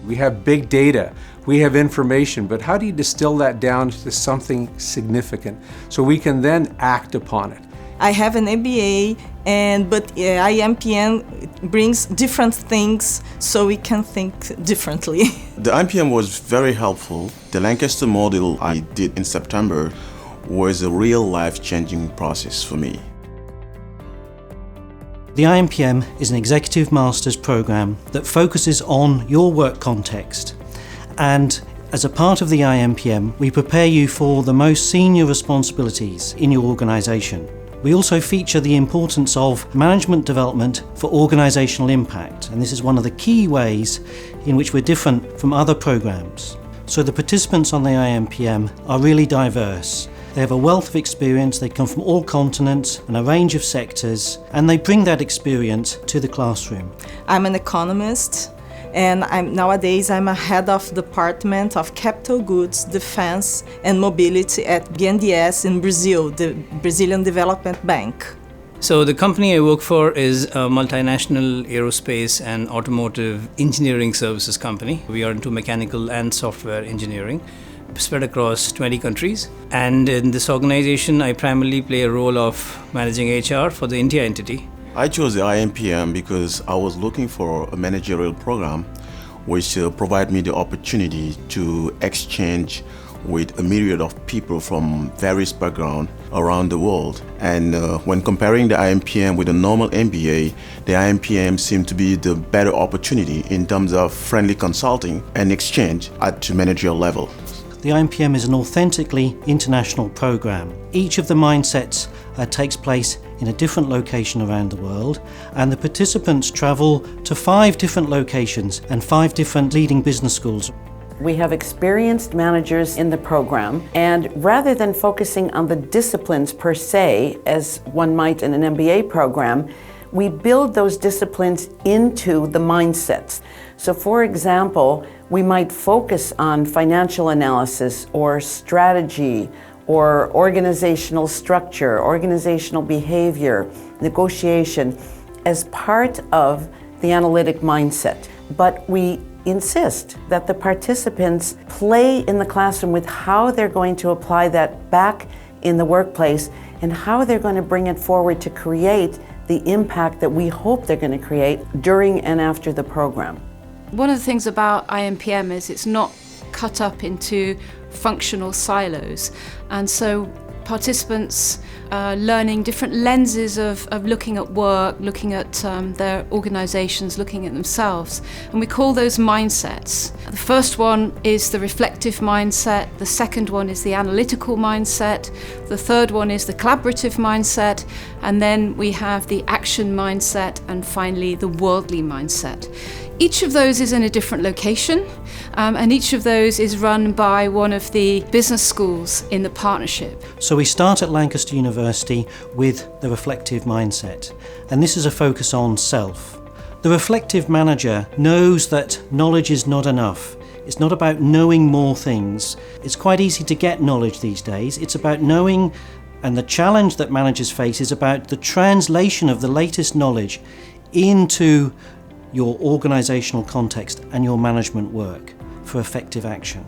We have big data, we have information, but how do you distill that down to something significant so we can then act upon it? I have an MBA, but IMPM brings different things so we can think differently. The IMPM was very helpful. The Lancaster model I did in September was a real life-changing process for me. The IMPM is an executive master's program that focuses on your work context, and as a part of the IMPM we prepare you for the most senior responsibilities in your organisation. We also feature the importance of management development for organisational impact, and this is one of the key ways in which we're different from other programs. So the participants on the IMPM are really diverse. They have a wealth of experience, they come from all continents and a range of sectors, and they bring that experience to the classroom. I'm an economist, and nowadays I'm a head of Department of Capital Goods, Defense and Mobility at BNDES in Brazil, the Brazilian Development Bank. So the company I work for is a multinational aerospace and automotive engineering services company. We are into mechanical and software engineering, spread across 20 countries. And in this organization, I primarily play a role of managing HR for the India entity. I chose the IMPM because I was looking for a managerial program which provide me the opportunity to exchange with a myriad of people from various backgrounds around the world. And when comparing the IMPM with a normal MBA, the IMPM seemed to be the better opportunity in terms of friendly consulting and exchange at the managerial level. The IMPM is an authentically international program. Each of the mindsets takes place in a different location around the world, and the participants travel to 5 different locations and 5 different leading business schools. We have experienced managers in the program, and rather than focusing on the disciplines per se, as one might in an MBA program, we build those disciplines into the mindsets. So for example, we might focus on financial analysis or strategy or organizational structure, organizational behavior, negotiation as part of the analytic mindset. But we insist that the participants play in the classroom with how they're going to apply that back in the workplace and how they're going to bring it forward to create the impact that we hope they're going to create during and after the program. One of the things about IMPM is it's not cut up into functional silos, and so participants are learning different lenses of looking at work, looking at their organisations, looking at themselves, and we call those mindsets. The first one is the reflective mindset, the second one is the analytical mindset, the third one is the collaborative mindset, and then we have the action mindset, and finally the worldly mindset. Each of those is in a different location, and each of those is run by one of the business schools in the partnership. So we start at Lancaster University with the reflective mindset, and this is a focus on self. The reflective manager knows that knowledge is not enough. It's not about knowing more things. It's quite easy to get knowledge these days. It's about knowing, and the challenge that managers face is about the translation of the latest knowledge into your organisational context and your management work for effective action.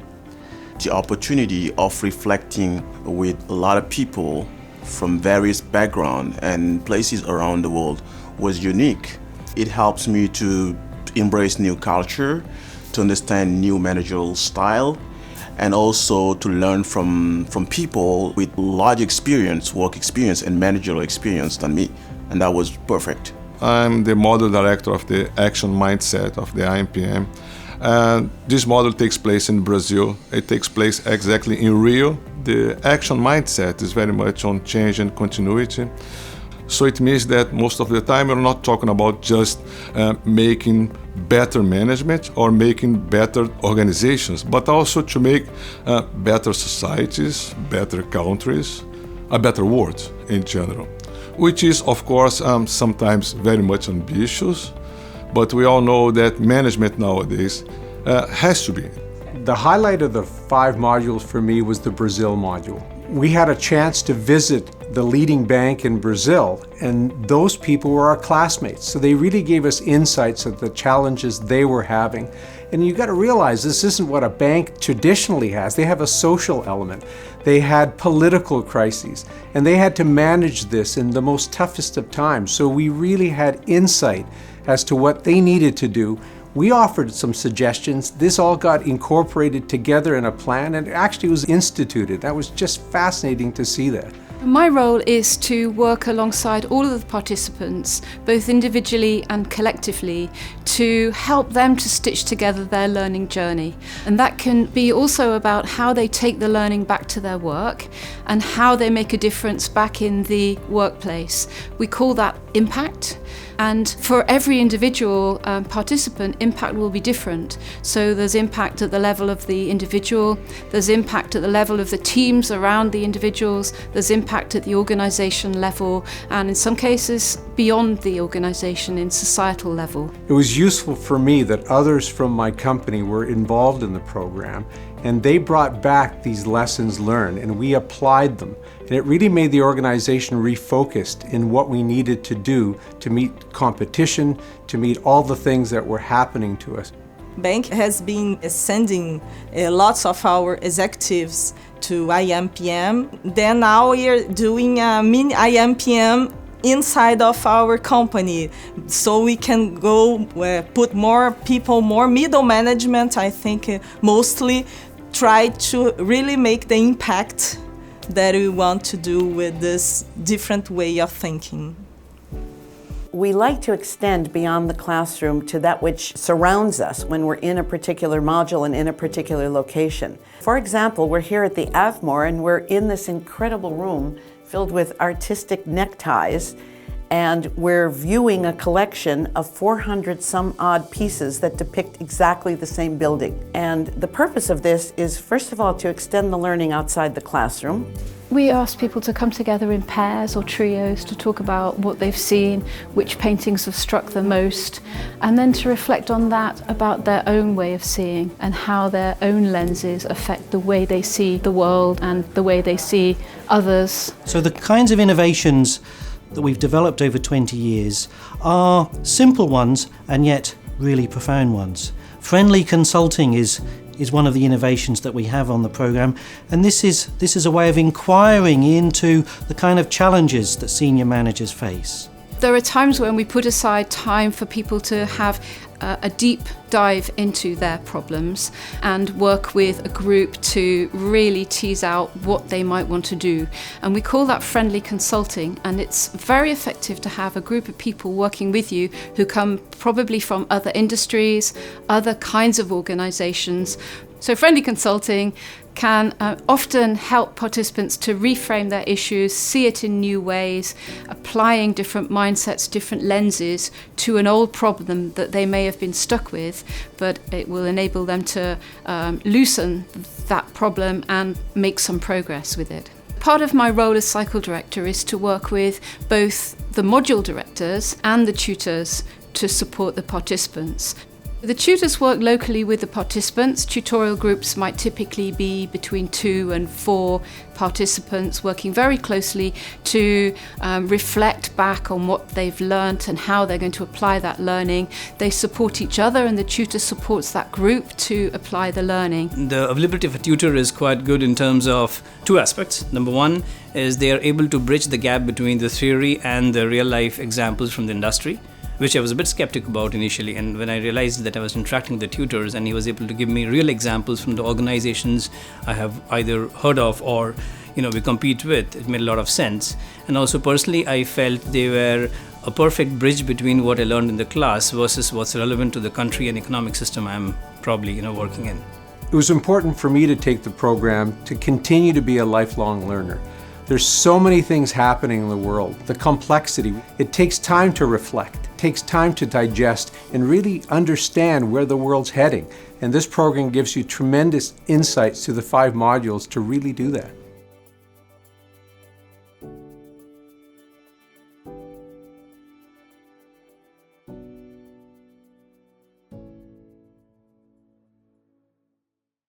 The opportunity of reflecting with a lot of people from various backgrounds and places around the world was unique. It helps me to embrace new culture, to understand new managerial style, and also to learn from people with large experience, work experience and managerial experience than me, and that was perfect. I'm the model director of the action mindset of the IMPM. This model takes place in Brazil. It takes place exactly in Rio. The action mindset is very much on change and continuity. So it means that most of the time we're not talking about just making better management or making better organizations, but also to make better societies, better countries, a better world in general. Which is, of course, sometimes very much ambitious, but we all know that management nowadays has to be. The highlight of the 5 modules for me was the Brazil module. We had a chance to visit the leading bank in Brazil, and those people were our classmates. So they really gave us insights of the challenges they were having. And you got to realize this isn't what a bank traditionally has. They have a social element. They had political crises, and they had to manage this in the most toughest of times. So we really had insight as to what they needed to do. We offered some suggestions. This all got incorporated together in a plan, and it actually was instituted. That was just fascinating to see that. My role is to work alongside all of the participants, both individually and collectively, to help them to stitch together their learning journey. And that can be also about how they take the learning back to their work and how they make a difference back in the workplace. We call that impact. And for every individual participant, impact will be different. So there's impact at the level of the individual, there's impact at the level of the teams around the individuals, there's impact at the organization level, and in some cases beyond the organization in societal level. It was useful for me that others from my company were involved in the program, and they brought back these lessons learned, and we applied them. And it really made the organization refocused in what we needed to do to meet competition, to meet all the things that were happening to us. Bank has been sending lots of our executives to IMPM. Then now we are doing a mini IMPM inside of our company, so we can go put more people, more middle management, I think mostly try to really make the impact that we want to do with this different way of thinking. We like to extend beyond the classroom to that which surrounds us when we're in a particular module and in a particular location. For example, we're here at the Avmore and we're in this incredible room filled with artistic neckties, and we're viewing a collection of 400 some odd pieces that depict exactly the same building. And the purpose of this is, first of all, to extend the learning outside the classroom. We ask people to come together in pairs or trios to talk about what they've seen, which paintings have struck them most, and then to reflect on that about their own way of seeing and how their own lenses affect the way they see the world and the way they see others. So the kinds of innovations that we've developed over 20 years are simple ones and yet really profound ones. Friendly consulting is one of the innovations that we have on the program, and this is a way of inquiring into the kind of challenges that senior managers face. There are times when we put aside time for people to have a deep dive into their problems and work with a group to really tease out what they might want to do. And we call that friendly consulting, and it's very effective to have a group of people working with you who come probably from other industries, other kinds of organizations. So friendly consulting can often help participants to reframe their issues, see it in new ways, applying different mindsets, different lenses to an old problem that they may have been stuck with, but it will enable them to loosen that problem and make some progress with it. Part of my role as cycle director is to work with both the module directors and the tutors to support the participants. The tutors work locally with the participants. Tutorial groups might typically be between 2 and 4 participants working very closely to reflect back on what they've learnt and how they're going to apply that learning. They support each other and the tutor supports that group to apply the learning. The availability of a tutor is quite good in terms of 2 aspects. Number one is they are able to bridge the gap between the theory and the real life examples from the industry, which I was a bit skeptic about initially, and when I realized that I was interacting with the tutors and he was able to give me real examples from the organizations I have either heard of or we compete with, it made a lot of sense. And also personally I felt they were a perfect bridge between what I learned in the class versus what's relevant to the country and economic system I'm probably working in. It was important for me to take the program to continue to be a lifelong learner. There's so many things happening in the world, the complexity. It takes time to reflect. It takes time to digest and really understand where the world's heading. And this program gives you tremendous insights to the 5 modules to really do that.